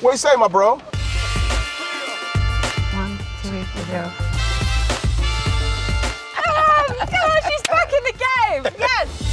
What you say, my bro? 1, 2, 3, 4. God, she's back in the game! Yes!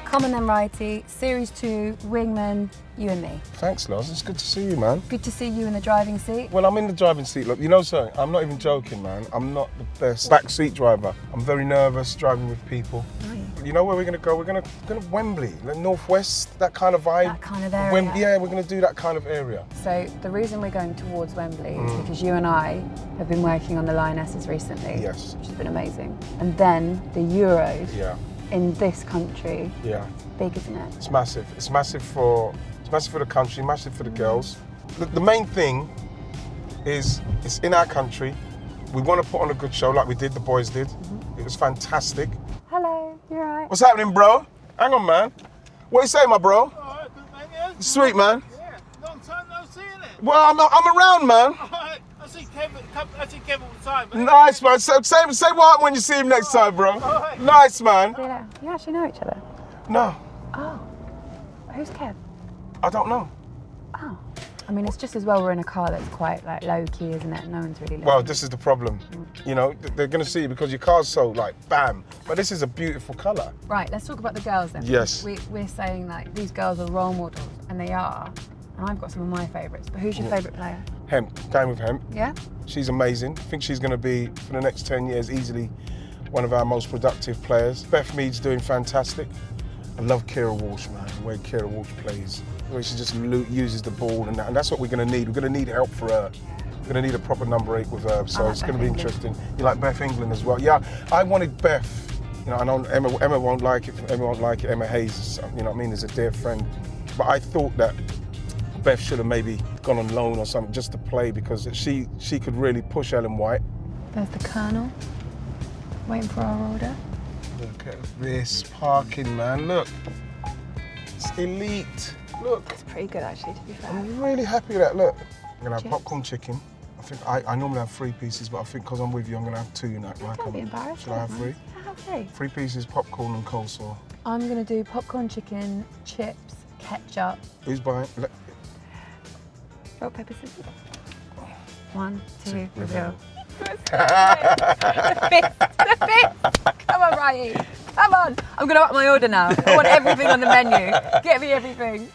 Come on then, Righty. Series 2, Wingmen, you and me. Thanks, Loz. It's good to see you, man. Good to see you in the driving seat. Well, I'm in the driving seat. Look, you know something? I'm not even joking, man. I'm not the best backseat driver. I'm very nervous driving with people. Are you? You know where we're gonna go? We're gonna Wembley, like Northwest, that kind of vibe. That kind of area. Yeah, we're gonna do that kind of area. So the reason we're going towards Wembley is because you and I have been working on the Lionesses recently. Yes. Which has been amazing. And then the Euros in this country. Yeah. Big, isn't it? It's massive. It's massive for the country, massive for the girls. The main thing is it's in our country. We want to put on a good show like we did, the boys did. It was fantastic. Hello, you alright? What's happening, bro? Hang on, man. What you say, my bro? Alright, good man, yeah. Sweet, man. Yeah, long time no seeing it. Well, I'm around, man. Alright, I see Kevin all the time, man. Nice, man. So, say what when you see him next time, bro. Alright. Nice, man. Yeah. You actually know each other? No, Oh. Who's Kev? I don't know. Oh. I mean, it's just as well we're in a car that's quite like low key, isn't it? No one's really looking. Well, this is the problem. You know, they're going to see you because your car's so like bam. But this is a beautiful colour. Right, let's talk about the girls then. Yes. We're saying like these girls are role models, and they are. And I've got some of my favourites. But who's your favourite player? Hemp, going with Hemp. Yeah? She's amazing. I think she's going to be, for the next 10 years, easily one of our most productive players. Beth Mead's doing fantastic. I love Kira Walsh, man, the way Kira Walsh plays. The way she just uses the ball and that's what we're going to need. We're going to need help for her. We're going to need a proper number 8 with her, so it's going to be interesting. You like Beth England as well? Yeah, I wanted Beth. You know, I know Emma won't like it. Emma Hayes, you know what I mean, is a dear friend. But I thought that Beth should have maybe gone on loan or something just to play because she could really push Ellen White. There's the Colonel, waiting for our order. Look at this parking, man. Look, it's elite. Look, It's pretty good actually, to be fair. I'm really happy with that. Look, I'm gonna have Cheers. popcorn chicken. I think I normally have 3 pieces, but I think because I'm with you, I'm gonna have 2 tonight. Right? Don't be embarrassed. Shall I have 3? Have 3. 3 pieces, popcorn and coleslaw. I'm gonna do popcorn chicken, chips, ketchup, Who's buying? rock, paper, scissors. 1, 2, Reveal. 3. The fist! Come on, Righty. Come on! I'm gonna up my order now. I want everything on the menu. Get me everything.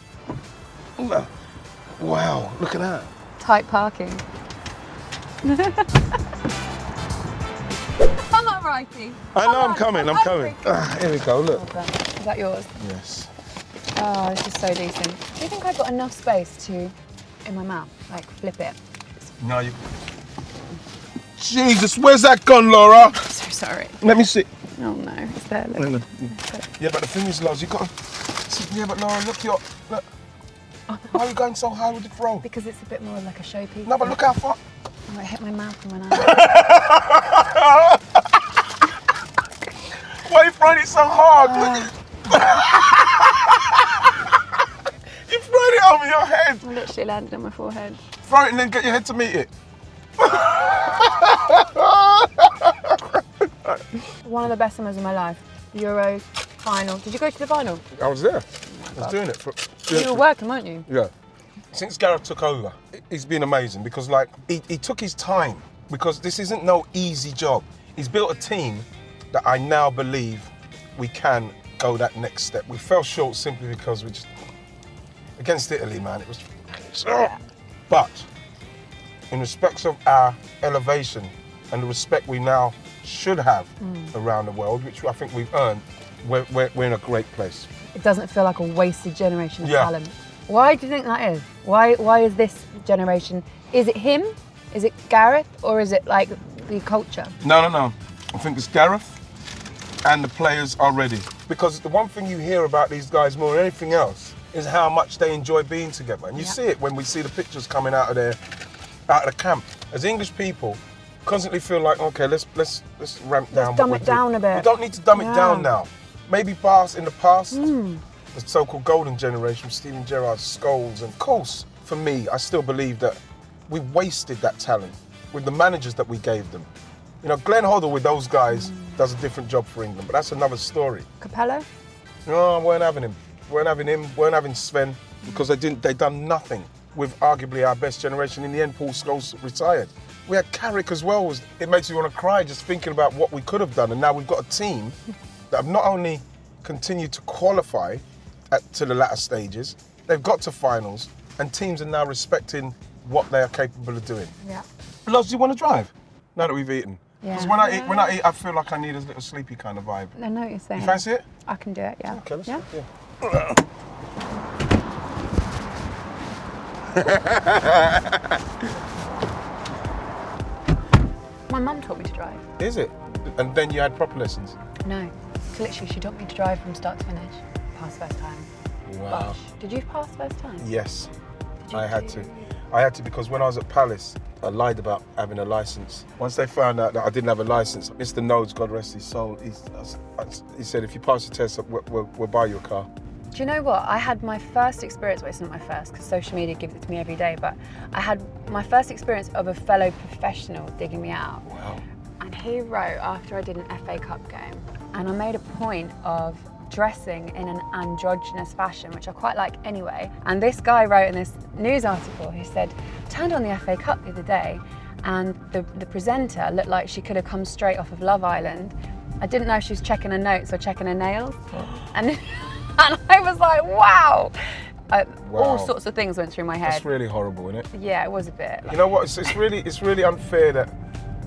Wow, look at that. Tight parking. Come on, Righty. I know I'm coming. Here we go. Look. Is that yours? Yes. Oh, this is so decent. Do you think I've got enough space to, in my mouth, like flip it? No, you. Jesus, where's that gone, Laura? I'm so sorry. Let me see. Oh no, it's there. Look. Yeah, but the thing is, Loz, you got to. Yeah, but Laura, look. Why are you going so high with the throw? Because it's a bit more like a showpiece. No, but look how far. I might hit my mouth and when I. Why are you throwing it so hard? You throwing it over your head. I literally landed on my forehead. Throw it and then get your head to meet it. One of the best summers of my life. Euros, final. Did you go to the final? I was there. I was doing it. You were working, weren't you? Yeah. Since Gareth took over, he's been amazing because like he took his time because this isn't no easy job. He's built a team that I now believe we can go that next step. We fell short simply because we just against Italy, man. It was. But in respect of our elevation and the respect we now should have around the world, which I think we've earned, we're in a great place. It doesn't feel like a wasted generation of talent. Why do you think that is? Why is this generation? Is it him? Is it Gareth? Or is it like the culture? No. I think it's Gareth and the players are ready. Because the one thing you hear about these guys more than anything else is how much they enjoy being together. And you see it when we see the pictures coming out of the camp. As English people, constantly feel like, okay, let's ramp down. Let's dumb it down a bit. We don't need to dumb it down now. Maybe in the past, the so-called golden generation, Steven Gerrard, Scholes, and of course, for me, I still believe that we wasted that talent. with the managers that we gave them. You know, Glenn Hoddle with those guys does a different job for England, but that's another story. Capello? No, I weren't having him. Weren't having Sven, because they done nothing with arguably our best generation. In the end, Paul Scholes retired. We had Carrick as well. It makes me want to cry just thinking about what we could have done. And now we've got a team that have not only continued to qualify to the latter stages, they've got to finals, and teams are now respecting what they are capable of doing. Yeah. Loz, do you want to drive? Now that we've eaten. Yeah. Because when I eat, I feel like I need a little sleepy kind of vibe. I know what you're saying. You fancy it? I can do it, yeah. Okay, let's yeah? go. Yeah. My mum taught me to drive. Is it? And then you had proper lessons? No. Literally, she taught me to drive from start to finish. Pass first time. Wow. Gosh. Did you pass first time? Yes. Did you I had to because when I was at Palace, I lied about having a license. Once they found out that I didn't have a license, Mr. Nodes, God rest his soul, he said, if you pass the test, we'll buy you a car. Do you know what? I had my first experience, well, it's not my first because social media gives it to me every day, but I had my first experience of a fellow professional digging me out. Wow. And he wrote after I did an FA Cup game, and I made a point of dressing in an androgynous fashion, which I quite like anyway. And this guy wrote in this news article, he said, turned on the FA Cup the other day, and the presenter looked like she could have come straight off of Love Island. I didn't know if she was checking her notes or checking her nails. And I was like, wow. All sorts of things went through my head. That's really horrible, isn't it? Yeah, it was a bit. You know what? It's really unfair that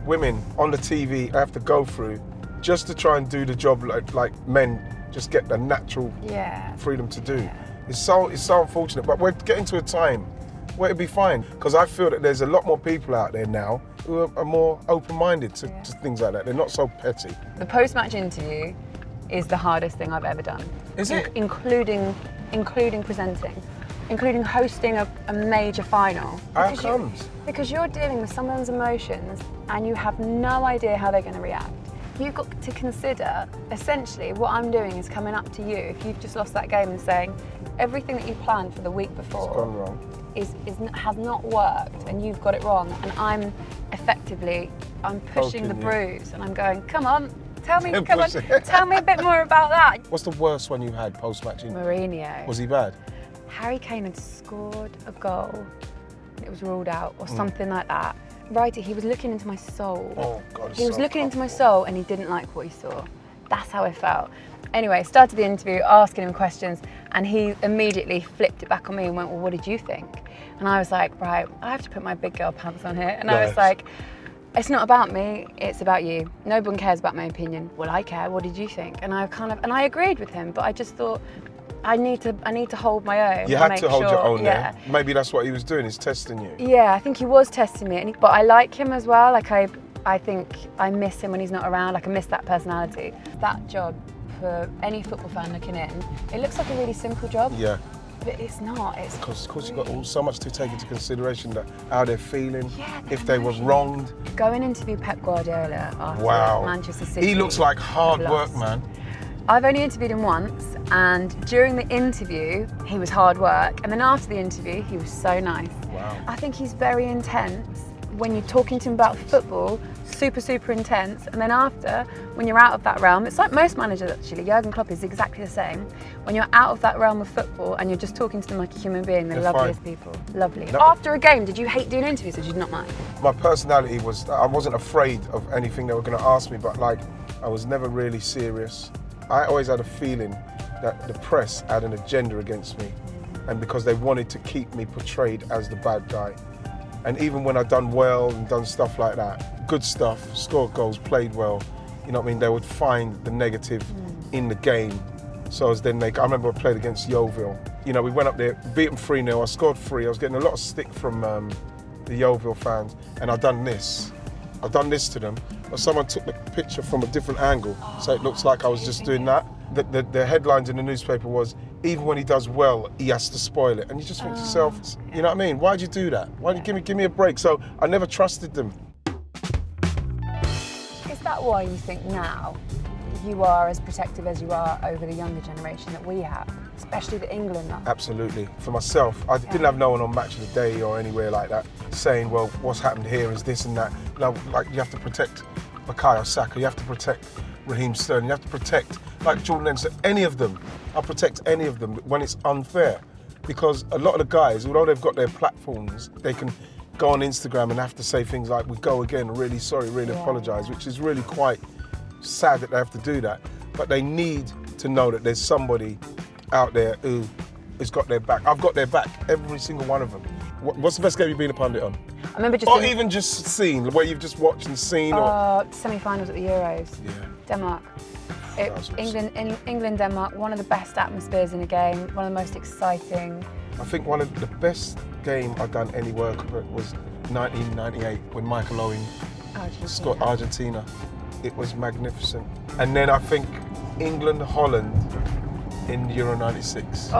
women on the TV have to go through just to try and do the job like men just get the natural freedom to do. Yeah. It's so unfortunate, but we're getting to a time where it'll be fine, because I feel that there's a lot more people out there now who are more open-minded to things like that. They're not so petty. The post-match interview is the hardest thing I've ever done. Is it? Including presenting, including hosting a major final. How comes? Because you're dealing with someone's emotions and you have no idea how they're going to react. You've got to consider, essentially, what I'm doing is coming up to you if you've just lost that game and saying everything that you planned for the week before It's gone wrong. has not worked and you've got it wrong, and I'm pushing the bruise and I'm going, come on, tell me a bit more about that. What's the worst one you had post-match? Mourinho. Was he bad? Harry Kane had scored a goal, it was ruled out or something like that. Right, he was looking into my soul. Oh God, he was looking into my soul and he didn't like what he saw. That's how I felt. Anyway, started the interview asking him questions, and he immediately flipped it back on me and went, well, what did you think? And I was like, right, I have to put my big girl pants on here. And I was like, it's not about me, it's about you. No one cares about my opinion. Well, I care, what did you think? And I agreed with him, but I just thought, I need to hold my own. You had to hold your own yeah. there. Maybe that's what he was doing, he's testing you. Yeah, I think he was testing me, but I like him as well. Like I think I miss him when he's not around. Like I miss that personality. That job, for any football fan looking in, it looks like a really simple job. Yeah. But it's not. It's because of course you've got so much to take into consideration, that how they're feeling, if they were wronged. Go and interview Pep Guardiola after Manchester City. He looks like hard work, man. I've only interviewed him once, and during the interview, he was hard work, and then after the interview, he was so nice. Wow. I think he's very intense. When you're talking to him about football, super, super intense, and then after, when you're out of that realm, it's like most managers actually, Jurgen Klopp is exactly the same. When you're out of that realm of football and you're just talking to them like a human being, they're loveliest people, lovely. No. After a game, did you hate doing interviews or did you not mind? My personality was, I wasn't afraid of anything they were going to ask me, but like, I was never really serious. I always had a feeling that the press had an agenda against me, and because they wanted to keep me portrayed as the bad guy. And even when I'd done well and done stuff like that, good stuff, scored goals, played well, you know what I mean, they would find the negative in the game. So as then I remember I played against Yeovil. You know, we went up there, beat them 3-0, I scored 3, I was getting a lot of stick from the Yeovil fans, and I'd done this to them, but someone took the picture from a different angle, so it looks like I was just doing that. The headlines in the newspaper was, even when he does well, he has to spoil it. And you just think to yourself, you know what I mean? Why'd you do that? Why'd you give me a break? So I never trusted them. Is that why you think now you are as protective as you are over the younger generation that we have, especially the England lot. Absolutely. For myself, I didn't have no one on Match of the Day or anywhere like that saying, well, what's happened here is this and that. No, like you have to protect Bukayo Saka, you have to protect Raheem Sterling, you have to protect, like Jordan Henderson, any of them. I'll protect any of them when it's unfair. Because a lot of the guys, although they've got their platforms, they can go on Instagram and have to say things like, we go again, really sorry, really apologise, which is really quite sad that they have to do that. But they need to know that there's somebody out there who has got their back. I've got their back, every single one of them. What's the best game you've been a pundit on? I remember just... Or even just seen, where you've just watched and seen? Or semi-finals at the Euros. Yeah. Denmark. Awesome. England, Denmark, one of the best atmospheres in a game, one of the most exciting. I think one of the best game I've done any work was 1998 when Michael Owen scored Argentina. It was magnificent. And then I think England, Holland in Euro 96.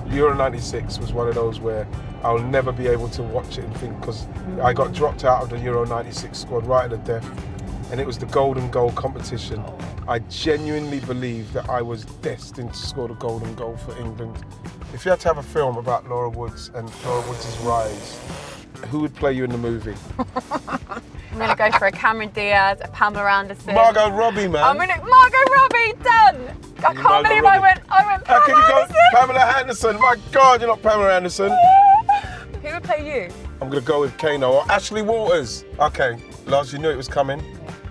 Euro 96 was one of those where I'll never be able to watch it and think, because I got dropped out of the Euro 96 squad right at the death, and it was the golden goal competition. I genuinely believe that I was destined to score the golden goal for England. If you had to have a film about Laura Woods and Laura Woods' rise, who would play you in the movie? I'm going to go for a Cameron Diaz, a Pamela Anderson. Margot Robbie, man. I'm going to Margot Robbie, done. I can't believe I went How Pamela can you go Anderson. Pamela Anderson? My God, you're not Pamela Anderson. Who would play you? I'm going to go with Kano or Ashley Waters. Okay, Lars, you knew it was coming.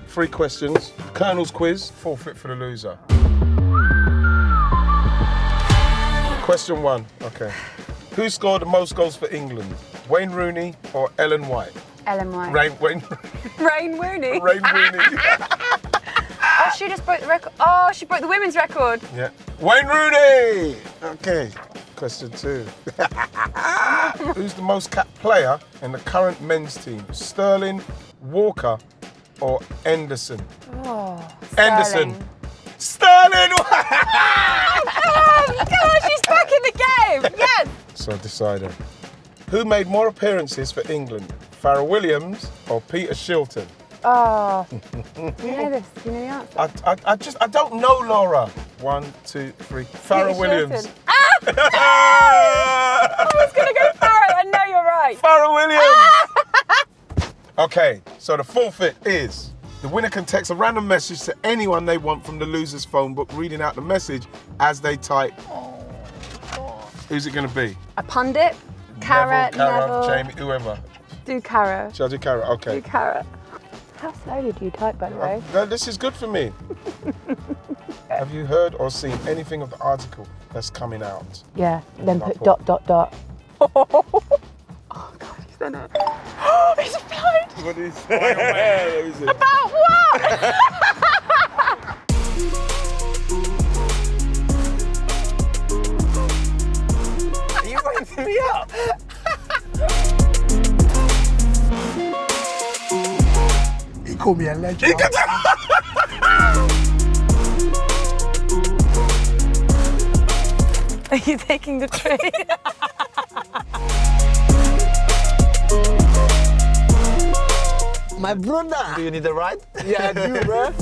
3 questions. Colonel's quiz, forfeit for the loser. Question 1, okay. Who scored the most goals for England? Wayne Rooney or Ellen White? Ellen White. Wayne Rooney. Rooney. Oh, she just broke the record. Oh, she broke the women's record. Yeah. Wayne Rooney! Okay, question 2. Who's the most capped player in the current men's team? Sterling, Walker, or Anderson? Oh, Anderson. Sterling! Oh, God, she's back in the game. Yes. So decided. Who made more appearances for England? Farrell Williams or Peter Shilton? Oh, do you know this? Do you know the answer? I don't know, Laura. 1, 2, 3. Farrell Peter Williams. Shilton. I was going to go Farrell. I know you're right. Farrell Williams. Okay, so the forfeit is the winner can text a random message to anyone they want from the loser's phone book, reading out the message as they type. Who's it going to be? A pundit, Cara, Neville. Jamie, whoever. Do Cara. Shall I do Cara? Okay. Do Cara. How slowly do you type, by the way? This is good for me. Have you heard or seen anything of the article that's coming out? Yeah, then put ... Oh, God, he's done it. Oh, he's applied. What is that? About what? Are you waiting me up? He called me a legend. Are you taking the tree? My brother. Do you need a ride? Yeah, I do, bro.